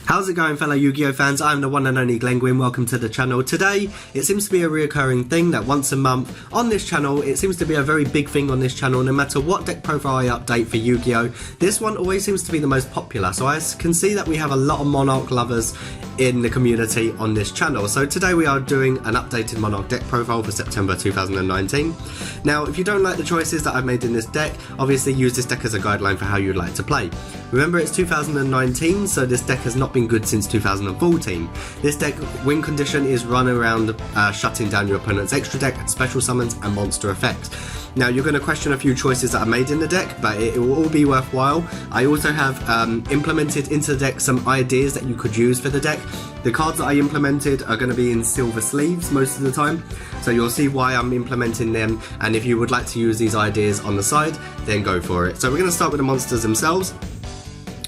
How's it going, fellow Yu-Gi-Oh fans? I'm the one and only Glenn Gwyn. Welcome to the channel. Today, it seems to be a reoccurring thing that once a month on this channel, it seems to be a very big thing on this channel. No matter what deck profile I update for Yu-Gi-Oh, this one always seems to be the most popular. So I can see that we have a lot of Monarch lovers in the community on this channel. So today we are doing an updated Monarch deck profile for September 2019. Now, if you don't like the choices that I've made in this deck, obviously use this deck as a guideline for how you'd like to play. Remember, it's 2019, so this deck has not been good since 2014. This deck win condition is run around shutting down your opponent's extra deck, special summons and monster effects. Now you're going to question a few choices that I made in the deck, but it will all be worthwhile. I also have implemented into the deck some ideas that you could use for the deck. The cards that I implemented are going to be in silver sleeves most of the time, so you'll see why I'm implementing them, and if you would like to use these ideas on the side, then go for it. So we're going to start with the monsters themselves.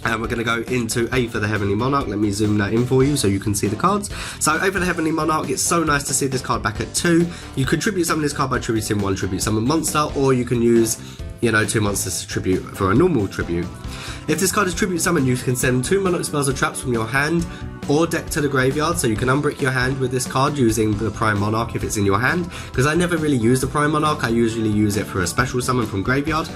And we're going to go into A for the Heavenly Monarch. Let me zoom that in for you so you can see the cards. So A for the Heavenly Monarch, it's so nice to see this card back at 2. You could tribute summon this card by tributing one tribute summon monster, or you can use, 2 monsters to tribute for a normal tribute. If this card is tribute summoned, you can send 2 Monarch spells or traps from your hand or deck to the graveyard, so you can unbrick your hand with this card using the Prime Monarch if it's in your hand, because I never really use the Prime Monarch, I usually use it for a special summon from graveyard.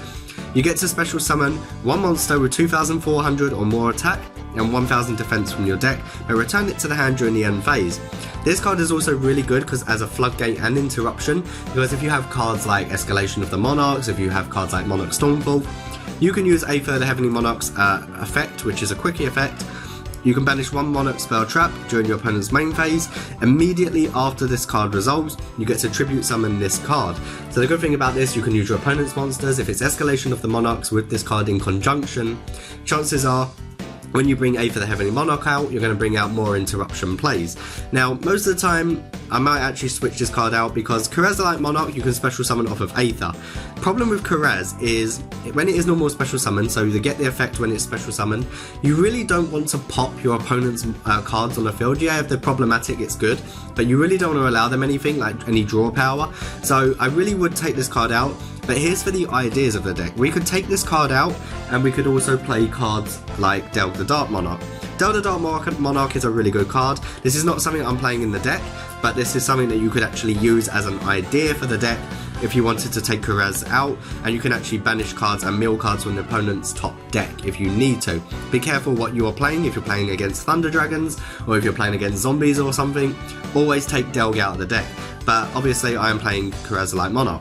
You get to special summon one monster with 2,400 or more attack and 1,000 defense from your deck, but return it to the hand during the end phase. This card is also really good because as a floodgate and interruption, because if you have cards like Escalation of the Monarchs, if you have cards like Monarch Stormfall, you can use A for the Heavenly Monarch's effect, which is a quickie effect. You can banish one Monarch spell trap during your opponent's main phase. Immediately after this card resolves, you get to tribute summon this card. So the good thing about this, you can use your opponent's monsters. If it's Escalation of the Monarchs with this card in conjunction, chances are when you bring A for the Heavenly Monarch out, you're going to bring out more interruption plays. Now, most of the time, I might actually switch this card out because Karez Monarch you can special summon off of Aether. Problem with Karez is when it is normal special summon, so you get the effect when it's special summon, you really don't want to pop your opponent's cards on the field. Yeah, if they're problematic, it's good, but you really don't want to allow them anything like any draw power. So I really would take this card out. But here's for the ideas of the deck. We could take this card out and we could also play cards like Delve the Dark Monarch. Delve the Dark Monarch is a really good card. This is not something I'm playing in the deck, but this is something that you could actually use as an idea for the deck if you wanted to take Karez out, and you can actually banish cards and mill cards from the opponent's top deck if you need to. Be careful what you are playing. If you're playing against Thunder Dragons or if you're playing against zombies or something, always take Delg out of the deck. But obviously I am playing Karez Monarch.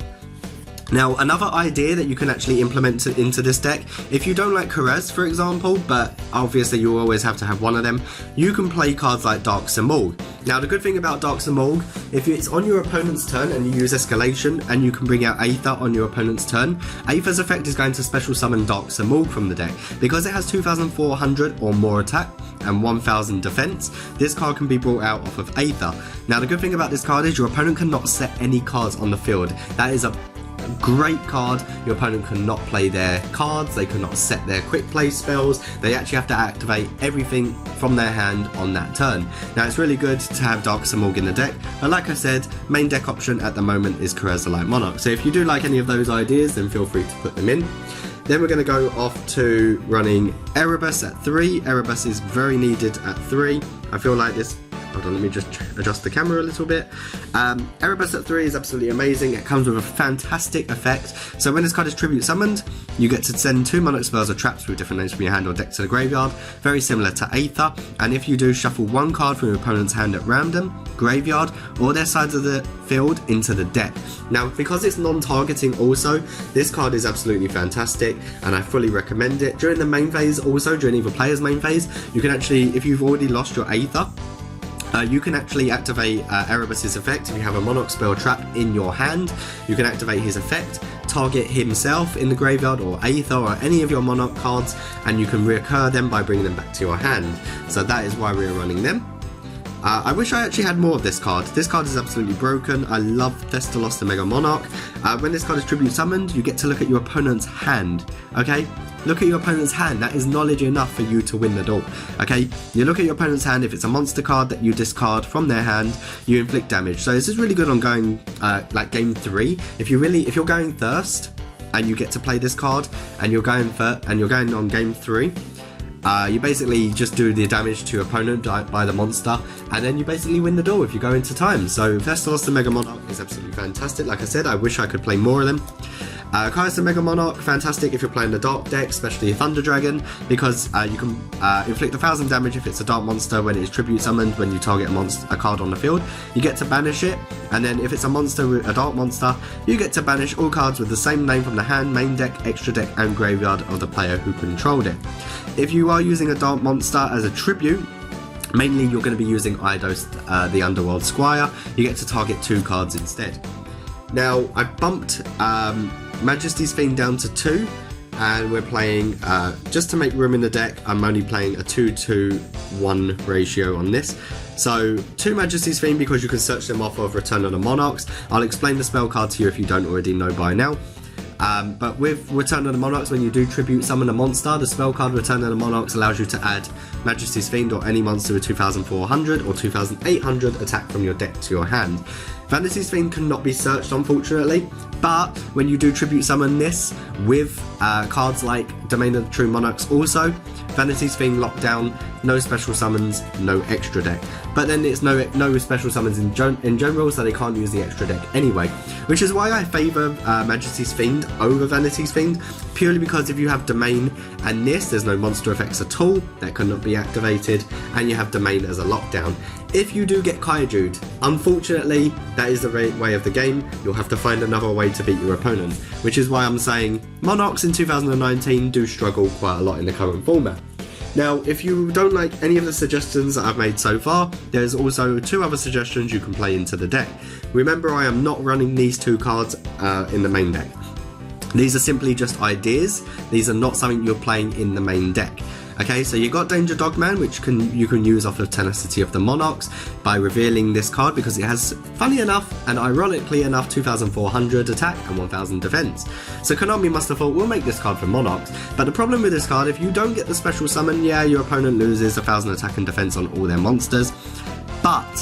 Now, another idea that you can actually implement into this deck, if you don't like Karez, for example, but obviously you always have to have one of them, you can play cards like Dark Simorgh. Now, the good thing about Dark Simorgh, if it's on your opponent's turn and you use Escalation and you can bring out Aether on your opponent's turn, Aether's effect is going to special summon Dark Simorgh from the deck. Because it has 2,400 or more attack and 1,000 defense, this card can be brought out off of Aether. Now, the good thing about this card is your opponent cannot set any cards on the field. That is a great card. Your opponent cannot play their cards, they cannot set their quick play spells, they actually have to activate everything from their hand on that turn. Now, it's really good to have Dark Simorgh in the deck, but like I said, main deck option at the moment is Karez Monarch. So if you do like any of those ideas, then feel free to put them in. Then we're going to go off to running Erebus at 3. Erebus is very needed at 3. I feel like this. Hold on, let me just adjust the camera a little bit. Erebus at 3 is absolutely amazing. It comes with a fantastic effect. So when this card is tribute summoned, you get to send 2 Monarch spells or traps with different names from your hand or deck to the graveyard, very similar to Aether. And if you do, shuffle 1 card from your opponent's hand at random, graveyard, or their sides of the field into the deck. Now, because it's non-targeting also, this card is absolutely fantastic and I fully recommend it. During the main phase also, during either player's main phase, you can actually, if you've already lost your Aether, you can actually activate Erebus's effect. If you have a Monarch spell trap in your hand, you can activate his effect, target himself in the graveyard or Aether or any of your Monarch cards, and you can reoccur them by bringing them back to your hand. So that is why we're running them. I wish I actually had more of this card. This card is absolutely broken. I love Thestalos the Mega Monarch. When this card is tribute summoned, you get to look at your opponent's hand. Okay? Look at your opponent's hand. That is knowledge enough for you to win the duel. Okay? You look at your opponent's hand. If it's a monster card that you discard from their hand, you inflict damage. So this is really good on going like game 3. If you're going first and you get to play this card and you're going on game 3, You basically just do the damage to your opponent by the monster, and then you basically win the duel if you go into time. So Festos the Mega Monarch is absolutely fantastic. Like I said, I wish I could play more of them. Kaius the Mega Monarch, fantastic if you're playing the Dark deck, especially Thunder Dragon, because you can inflict 1000 damage if it's a Dark monster when it's tribute summoned. When you target a card on the field, you get to banish it, and then if it's a Dark monster, you get to banish all cards with the same name from the hand, main deck, extra deck, and graveyard of the player who controlled it. If you are using a Dark monster as a tribute, mainly you're going to be using Eidos, the Underworld Squire. You get to target 2 cards instead. Now, I bumped Majesty's Fiend down to 2, and we're playing, just to make room in the deck, I'm only playing a 2-to-1 ratio on this. So, 2 Majesty's Fiend because you can search them off of Return of the Monarchs. I'll explain the spell card to you if you don't already know by now. But with Return of the Monarchs, when you do tribute summon a monster, the spell card Return of the Monarchs allows you to add Majesty's Fiend or any monster with 2400 or 2800 attack from your deck to your hand. Vanity's Fiend cannot be searched, unfortunately, but when you do tribute summon this with cards like Domain of the True Monarchs also, Vanity's Fiend lockdown, no special summons, no extra deck. But then it's no special summons in general, so they can't use the extra deck anyway. Which is why I favour Majesty's Fiend over Vanity's Fiend, purely because if you have Domain and this, there's no monster effects at all that cannot be activated, and you have Domain as a lockdown. If you do get Kaiju'd, unfortunately, that is the way of the game. You'll have to find another way to beat your opponent, which is why I'm saying Monarchs in 2019 do struggle quite a lot in the current format. Now, if you don't like any of the suggestions that I've made so far, there's also 2 other suggestions you can play into the deck. Remember, I am not running these 2 cards in the main deck. These are simply just ideas. These are not something you're playing in the main deck. Okay, so you got Danger Dogman, which you can use off of Tenacity of the Monarchs by revealing this card because it has, funny enough and ironically enough, 2400 attack and 1000 defense. So Konami must have thought, we'll make this card for Monarchs. But the problem with this card, if you don't get the special summon, yeah, your opponent loses 1000 attack and defense on all their monsters. But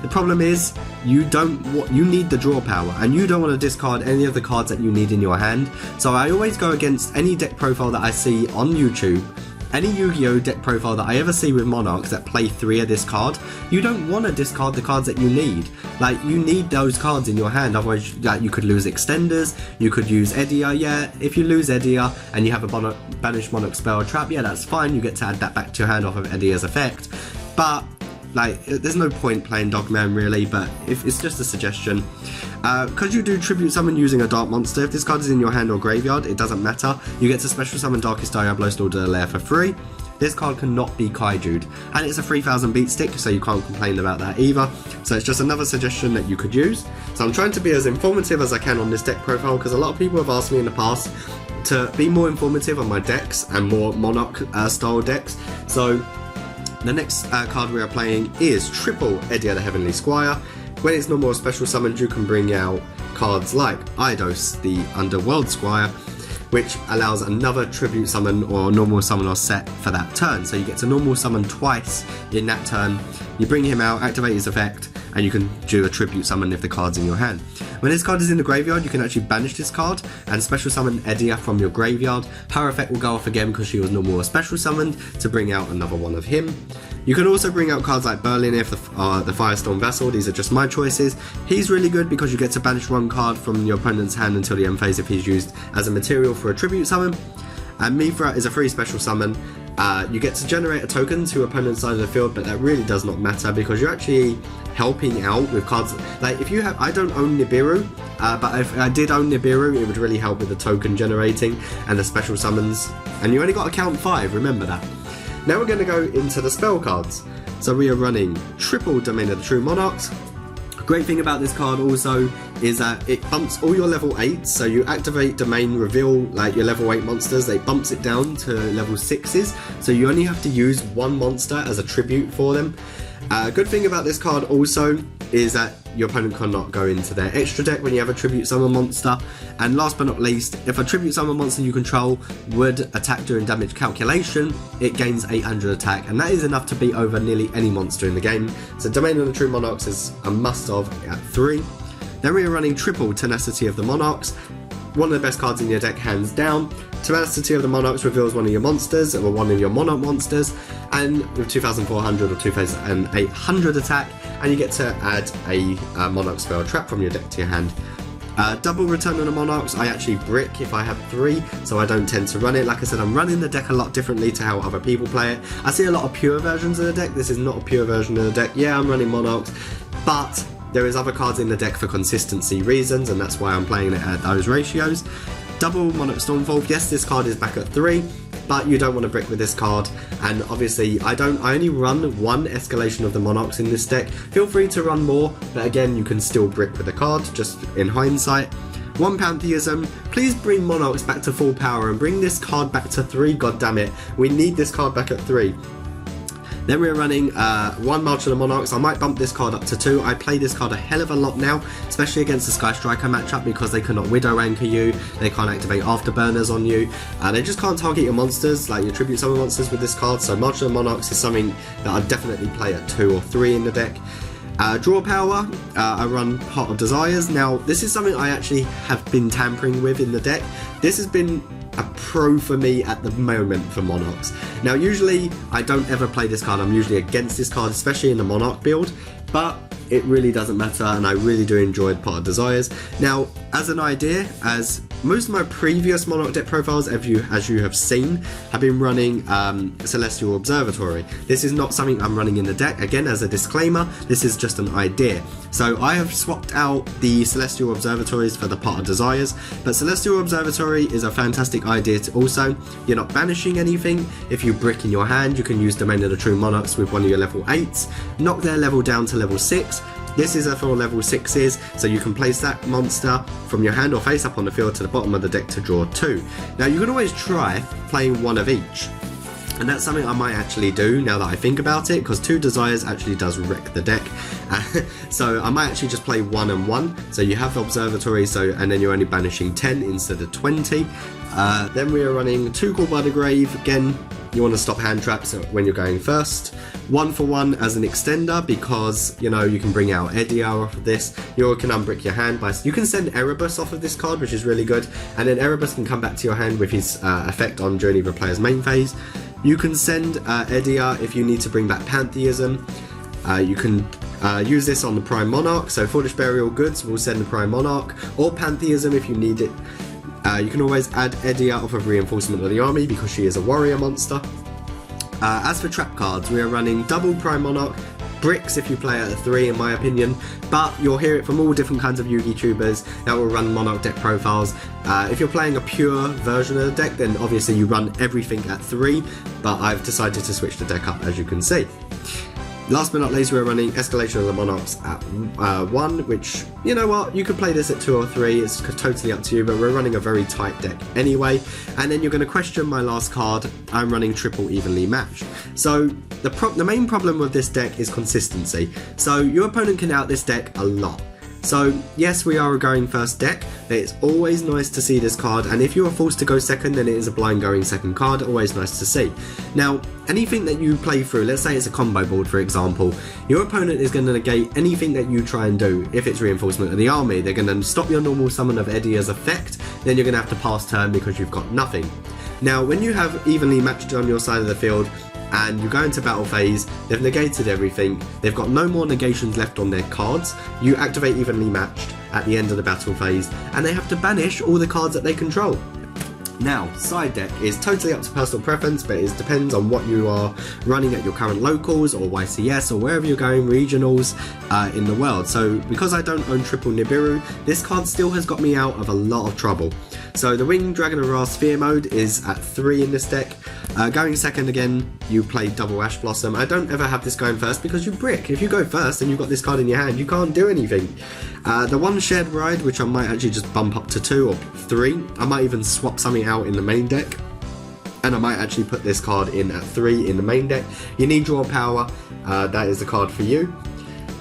the problem is, you need the draw power, and you don't want to discard any of the cards that you need in your hand. So I always go against any deck profile that I see on YouTube. Any Yu-Gi-Oh! Deck profile that I ever see with Monarchs that play 3 of this card, you don't want to discard the cards that you need. Like, you need those cards in your hand, otherwise you could lose Extenders, you could use Edia. Yeah, if you lose Edia and you have a Banished Monarch spell or trap, yeah, that's fine, you get to add that back to your hand off of Edia's effect. But, like, there's no point playing Dogman really, but if it's just a suggestion. Because you do tribute summon using a Dark monster, if this card is in your hand or graveyard, it doesn't matter. You get to special summon Darkest Diablo Store to the lair for free. This card cannot be Kaiju'd, and it's a 3000 beat stick, so you can't complain about that either. So it's just another suggestion that you could use. So I'm trying to be as informative as I can on this deck profile, because a lot of people have asked me in the past to be more informative on my decks and more Monarch style decks. So the next card we are playing is Triple Edia the Heavenly Squire. When it's normal or special summoned, you can bring out cards like Eidos, the Underworld Squire, which allows another tribute summon or normal summon or set for that turn. So you get to normal summon twice in that turn. You bring him out, activate his effect, and you can do a tribute summon if the card's in your hand. When this card is in the graveyard, you can actually banish this card and special summon Edia from your graveyard. Her effect will go off again because she was normal or special summoned to bring out another one of him. You can also bring out cards like Berlinif, the Firestorm Vessel. These are just my choices. He's really good because you get to banish 1 card from your opponent's hand until the end phase if he's used as a material for a tribute summon. And Mithra is a free special summon. You get to generate a token to opponent's side of the field, but that really does not matter because you're actually helping out with cards. Like, if you have, I don't own Nibiru, but if I did own Nibiru, it would really help with the token generating and the special summons. And you only got to count 5, remember that. Now we're going to go into the spell cards. So we are running Triple Domain of the True Monarchs. Great thing about this card also is that it bumps all your level 8s, so you activate Domain, reveal like your level 8 monsters, it bumps it down to level 6s, so you only have to use 1 monster as a tribute for them. Good thing about this card also is that your opponent cannot go into their extra deck when you have a tribute summon monster. And last but not least, if a tribute summon monster you control would attack during damage calculation, it gains 800 attack, and that is enough to beat over nearly any monster in the game. So Domain of the True Monarchs is a must-have at 3. Then we are running Triple Tenacity of the Monarchs. One of the best cards in your deck, hands down. Tenacity of the Monarchs reveals one of your monsters, or one of your Monarch monsters, and with 2400 or 2800 attack, and you get to add a Monarch spell trap from your deck to your hand. Double Return on the Monarchs, I actually brick if I have 3, so I don't tend to run it. Like I said, I'm running the deck a lot differently to how other people play it. I see a lot of pure versions of the deck. This is not a pure version of the deck. Yeah, I'm running Monarchs, but there is other cards in the deck for consistency reasons, and that's why I'm playing it at those ratios. Double Monarch Stormfall, yes, this card is back at 3, but you don't want to brick with this card, and obviously I only run 1 escalation of the Monarchs in this deck. Feel free to run more, but again, you can still brick with the card, just in hindsight. 1 Pantheism, please bring Monarchs back to full power and bring this card back to 3, goddammit. We need this card back at 3. Then we're running 1 March of the Monarchs. I might bump this card up to 2. I play this card a hell of a lot now, especially against the Sky Striker matchup, because they cannot Widow Anchor you, they can't activate Afterburners on you, they just can't target your monsters, like your Tribute Summon monsters with this card, so March of the Monarchs is something that I definitely play at 2 or 3 in the deck. Draw power, I run Heart of Desires. Now, this is something I actually have been tampering with in the deck. This has been a pro for me at the moment for Monarchs. Now, usually I don't ever play this card. I'm usually against this card, especially in the Monarch build, but it really doesn't matter, and I really do enjoy Part of Desires. Now, as an idea, as most of my previous Monarch deck profiles, as you have seen, have been running Celestial Observatory. This is not something I'm running in the deck. Again, as a disclaimer, this is just an idea. So I have swapped out the Celestial Observatories for the Part of Desires, but Celestial Observatory is a fantastic idea to also. You're not banishing anything. If you brick in your hand, you can use Domain of the True Monarchs with one of your level 8s, knock their level down to level 6. This is for level 6s, so you can place that monster from your hand or face up on the field to the bottom of the deck to draw 2. Now, you can always try playing 1 of each, and that's something I might actually do now that I think about it, because 2 Desires actually does wreck the deck. So I might actually just play 1 and 1, so you have Observatory, and then you're only banishing 10 instead of 20. Then we are running 2 Call by the Grave. Again, you want to stop hand traps when you're going first. 1 for 1 as an extender, because you know you can bring out Edia off of this. You can unbrick your hand by. You can send Erebus off of this card, which is really good, and then Erebus can come back to your hand with his effect on during the player's main phase. You can send Edia if you need to bring back Pantheism. You can use this on the Prime Monarch, so Foolish Burial Goods will send the Prime Monarch, or Pantheism if you need it. You can always add Edia off of Reinforcement of the Army because she is a warrior monster. As for trap cards, we are running double Prime Monarch, bricks if you play at a 3 in my opinion, but you'll hear it from all different kinds of Yu-Gi tubers that will run Monarch deck profiles. If you're playing a pure version of the deck, then obviously you run everything at 3, but I've decided to switch the deck up, as you can see. Last but not least, we're running Escalation of the Monarchs at 1, which, you know what, you could play this at 2 or 3, it's totally up to you, but we're running a very tight deck anyway. And then you're going to question my last card, I'm running triple evenly matched. So the main problem with this deck is consistency. So your opponent can out this deck a lot. So yes, we are a going first deck, but it's always nice to see this card, and if you are forced to go second, then it is a blind going second card, always nice to see. Now, anything that you play through, let's say it's a combo board for example, your opponent is going to negate anything that you try and do. If it's Reinforcement of the Army, they're going to stop your normal summon of Edia's effect, then you're going to have to pass turn because you've got nothing. Now, when you have evenly matched on your side of the field, and you go into battle phase, they've negated everything, they've got no more negations left on their cards, you activate evenly matched at the end of the battle phase, and they have to banish all the cards that they control. Now, side deck is totally up to personal preference, but it depends on what you are running at your current locals or YCS or wherever you're going, regionals in the world. So because I don't own triple Nibiru, this card still has got me out of a lot of trouble. So the Winged Dragon of Ra Sphere mode is at 3 in this deck. Going second again, you play double Ash Blossom. I don't ever have this going first because you brick. If you go first and you've got this card in your hand, you can't do anything. The one Shared Ride, which I might actually just bump up to 2 or 3. I might even swap something out in the main deck, and I might actually put this card in at 3 in the main deck. You need Draw Power, that is the card for you.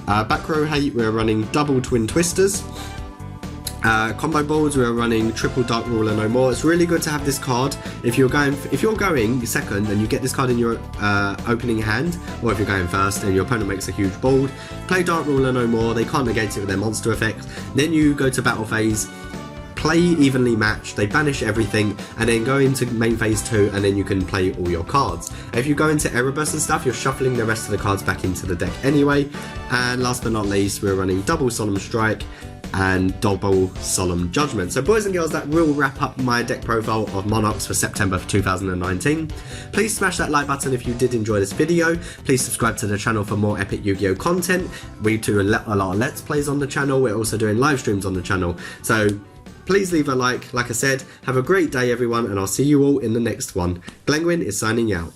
Back row hate, we're running double Twin Twisters. Combo boards, we're running triple Dark Ruler No More. It's really good to have this card if you're going second and you get this card in your opening hand, or if you're going first and your opponent makes a huge board. Play Dark Ruler No More, they can't negate it with their monster effect. Then you go to battle phase, play evenly matched, they banish everything, and then go into main phase 2, and then you can play all your cards. If you go into Erebus and stuff, you're shuffling the rest of the cards back into the deck anyway. And last but not least, we're running double Solemn Strike and double Solemn Judgment. So boys and girls, that will wrap up my deck profile of Monarchs for September 2019. Please smash that like button if you did enjoy this video. Please subscribe to the channel for more epic Yu-Gi-Oh content. We do a lot of Let's Plays on the channel. We're also doing live streams on the channel. So please leave a like I said. Have a great day everyone, and I'll see you all in the next one. Glengwin is signing out.